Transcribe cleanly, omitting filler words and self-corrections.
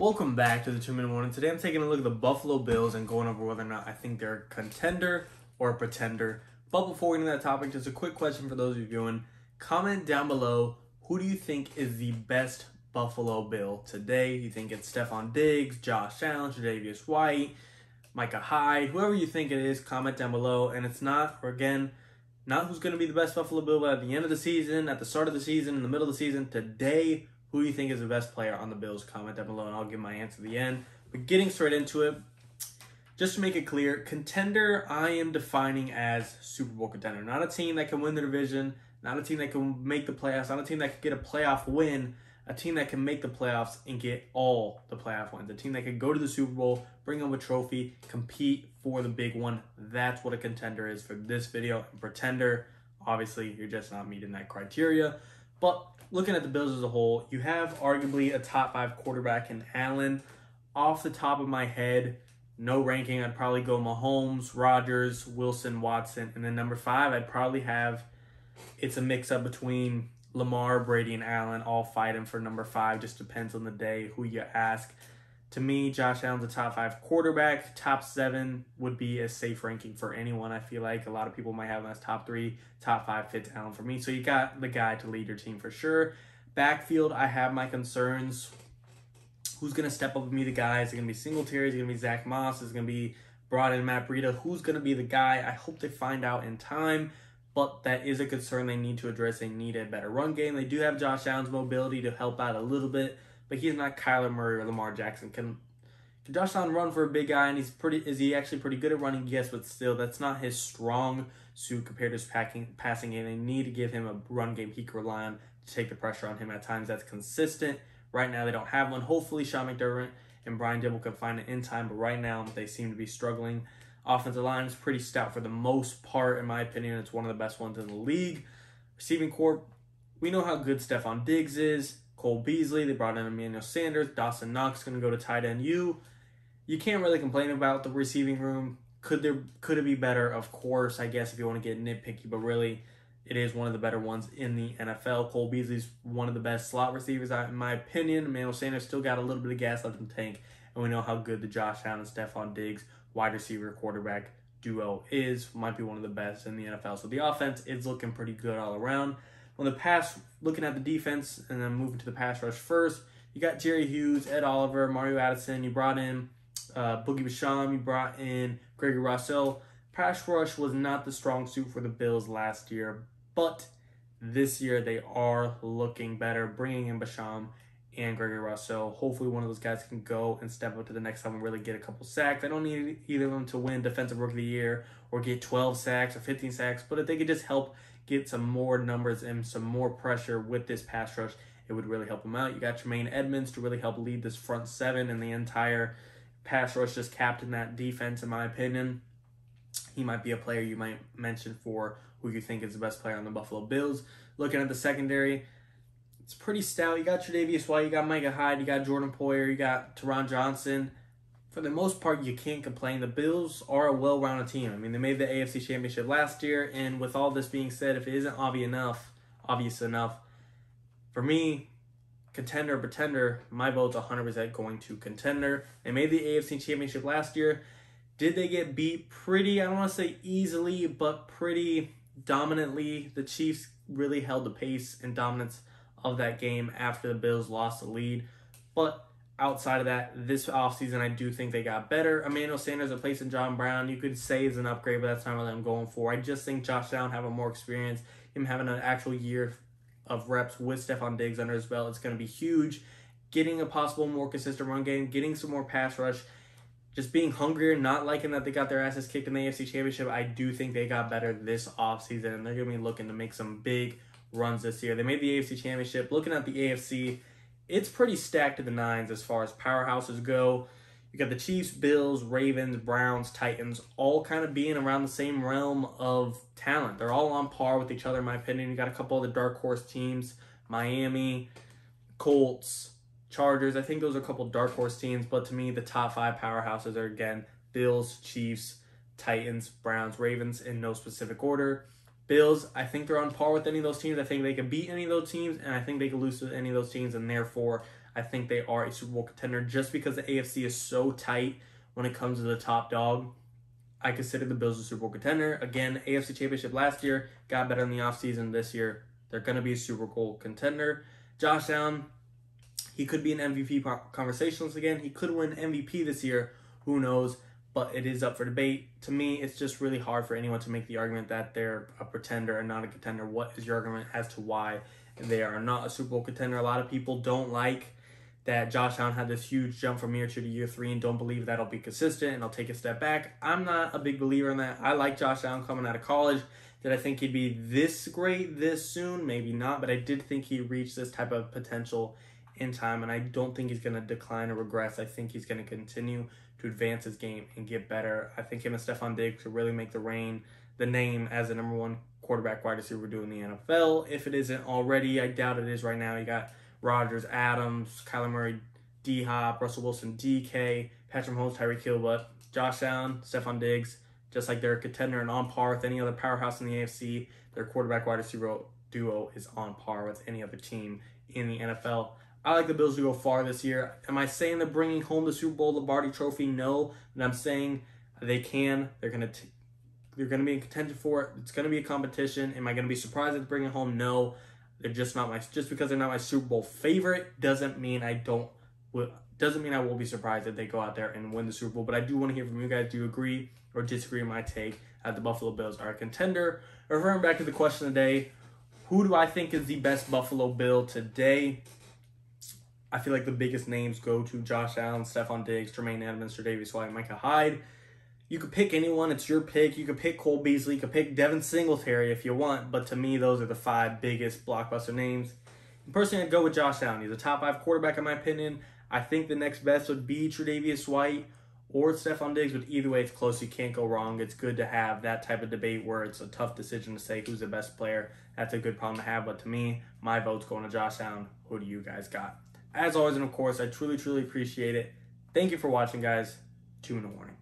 Welcome back to the 2-Minute Warning. Today I'm taking a look at the Buffalo Bills and going over whether or not I think they're a contender or a pretender. But before we get into that topic, just a quick question for those of you viewing. Comment down below, who do you think is the best Buffalo Bill today? You think it's Stefon Diggs, Josh Allen, Tre'davious White, Micah Hyde, whoever you think it is, comment down below. And it's not, or again, not who's going to be the best Buffalo Bill, but at the end of the season, at the start of the season, in the middle of the season, today, who do you think is the best player on the Bills? Comment down below, and I'll give my answer at the end. But getting straight into it, just to make it clear, contender I am defining as Super Bowl contender. Not a team that can win the division, not a team that can make the playoffs, not a team that can get a playoff win, a team that can make the playoffs and get all the playoff wins. A team that can go to the Super Bowl, bring home a trophy, compete for the big one. That's what a contender is for this video. And pretender, obviously, you're just not meeting that criteria. But looking at the Bills as a whole, you have arguably a top 5 quarterback in Allen. Off the top of my head, no ranking, I'd probably go Mahomes, Rodgers, Wilson, Watson. And then number 5, I'd probably have, it's a mix-up between Lamar, Brady, and Allen, all fighting for number 5. Just depends on the day, who you ask. To me, Josh Allen's a top 5 quarterback. Top 7 would be a safe ranking for anyone, I feel like. A lot of people might have him as top 3. Top 5 fits Allen for me. So you got the guy to lead your team for sure. Backfield, I have my concerns. Who's going to step up and be the guy? Is it going to be Singletary? Is it going to be Zach Moss? Is it going to be brought in Matt Breida? Who's going to be the guy? I hope they find out in time. But that is a concern they need to address. They need a better run game. They do have Josh Allen's mobility to help out a little bit, but he's not Kyler Murray or Lamar Jackson. Can Josh Allen run for a big guy? And is he actually pretty good at running? Yes, but still, that's not his strong suit compared to his passing game. They need to give him a run game he can rely on to take the pressure on him at times. That's consistent. Right now, they don't have one. Hopefully, Sean McDermott and Brian Dibble can find it in time, but right now, they seem to be struggling. Offensive line is pretty stout for the most part, in my opinion. It's one of the best ones in the league. Receiving corps, we know how good Stefon Diggs is. Cole Beasley, they brought in Emmanuel Sanders. Dawson Knox going to go to tight end. You can't really complain about the receiving room. Could it be better? Of course, I guess, if you want to get nitpicky, but really, it is one of the better ones in the NFL. Cole Beasley's one of the best slot receivers, in my opinion. Emmanuel Sanders still got a little bit of gas left in the tank, and we know how good the Josh Allen and Stefon Diggs wide receiver quarterback duo is. Might be one of the best in the NFL. So the offense is looking pretty good all around. On the pass, looking at the defense and then moving to the pass rush first, you got Jerry Hughes, Ed Oliver, Mario Addison. You brought in Boogie Basham. You brought in Gregory Rousseau. Pass rush was not the strong suit for the Bills last year, but this year they are looking better, bringing in Basham and Gregory Rousseau. Hopefully one of those guys can go and step up to the next level and really get a couple sacks. I don't need either of them to win Defensive Rookie of the Year or get 12 sacks or 15 sacks, but if they could just help get some more numbers and some more pressure with this pass rush, it would really help them out. You got Tremaine Edmonds to really help lead this front 7 and the entire pass rush, just captain that defense, in my opinion. He might be a player you might mention for who you think is the best player on the Buffalo Bills. Looking at the secondary, it's pretty stout. You got Tre'davious White, you got Micah Hyde, you got Jordan Poyer, you got Teron Johnson. For the most part, you can't complain. The Bills are a well-rounded team. I mean, they made the AFC Championship last year, and with all this being said, if it isn't obvious enough, for me, contender or pretender, my vote's 100% going to contender. They made the AFC Championship last year. Did they get beat pretty, I don't want to say easily, but pretty dominantly? The Chiefs really held the pace and dominance of that game after the Bills lost the lead. But outside of that, this offseason, I do think they got better. Emmanuel Sanders replacing John Brown, you could say is an upgrade, but that's not really what I'm going for. I just think Josh Allen having more experience, him having an actual year of reps with Stefon Diggs under his belt, it's going to be huge. Getting a possible more consistent run game, getting some more pass rush, just being hungrier, not liking that they got their asses kicked in the AFC Championship. I do think they got better this offseason, and they're going to be looking to make some big runs this year. They made the AFC Championship. Looking at the AFC, it's pretty stacked to the nines as far as powerhouses go. You got the Chiefs, Bills, Ravens, Browns, Titans, all kind of being around the same realm of talent. They're all on par with each other, in my opinion. You got a couple of the dark horse teams, Miami, Colts, Chargers. I think those are a couple dark horse teams, but to me, the top 5 powerhouses are, again, Bills, Chiefs, Titans, Browns, Ravens, in no specific order. Bills, I think they're on par with any of those teams. I think they can beat any of those teams, and I think they can lose to any of those teams, and therefore, I I think they are a Super Bowl contender just because the AFC is so tight when it comes to the top dog. I consider the Bills a Super Bowl contender. Again, AFC Championship last year, got better in the offseason. This year, they're going to be a Super Bowl contender. Josh Allen, he could be in MVP conversations again. He could win MVP this year. Who knows? But it is up for debate. To me, it's just really hard for anyone to make the argument that they're a pretender and not a contender. What is your argument as to why they are not a Super Bowl contender? A lot of people don't like that Josh Allen had this huge jump from year 2 to year 3 and don't believe that'll be consistent and I'll take a step back. I'm not a big believer in that. I like Josh Allen coming out of college. Did I think he'd be this great this soon? Maybe not, but I did think he reached this type of potential in time, and I don't think he's going to decline or regress. I think he's going to continue to advance his game and get better. I think him and Stefon Diggs could really make the name as the number 1 quarterback wide receiver in the NFL. If it isn't already, I doubt it is right now. You got Rodgers, Adams, Kyler Murray, D-Hop, Russell Wilson, DK, Patrick Mahomes, Tyreek Hill, but Josh Allen, Stefon Diggs, just like they're a contender and on par with any other powerhouse in the AFC, their quarterback wide receiver duo is on par with any other team in the NFL. I like the Bills to go far this year. Am I saying they're bringing home the Super Bowl Lombardi Trophy? No, but I'm saying they can. They're going to be in contention for it. It's going to be a competition. Am I going to be surprised if they bring it home? No. They're just not just because they're not my Super Bowl favorite doesn't mean I will be surprised if they go out there and win the Super Bowl. But I do want to hear from you guys. Do you agree or disagree with my take that the Buffalo Bills are a contender? Referring back to the question of the day, who do I think is the best Buffalo Bill today? I feel like the biggest names go to Josh Allen, Stefon Diggs, Tremaine Edmonds, tre'davious White, Micah Hyde. You could pick anyone. It's your pick. You could pick Cole Beasley. You could pick Devin Singletary if you want. But to me, those are the 5 biggest blockbuster names. And personally, I'd go with Josh Allen. He's a top 5 quarterback in my opinion. I think the next best would be tre'davious White or Stefon Diggs. But either way, it's close. You can't go wrong. It's good to have that type of debate where it's a tough decision to say who's the best player. That's a good problem to have. But to me, my vote's going to Josh Allen. Who do you guys got? As always, and of course, I truly, truly appreciate it. Thank you for watching, guys. 2-minute warning.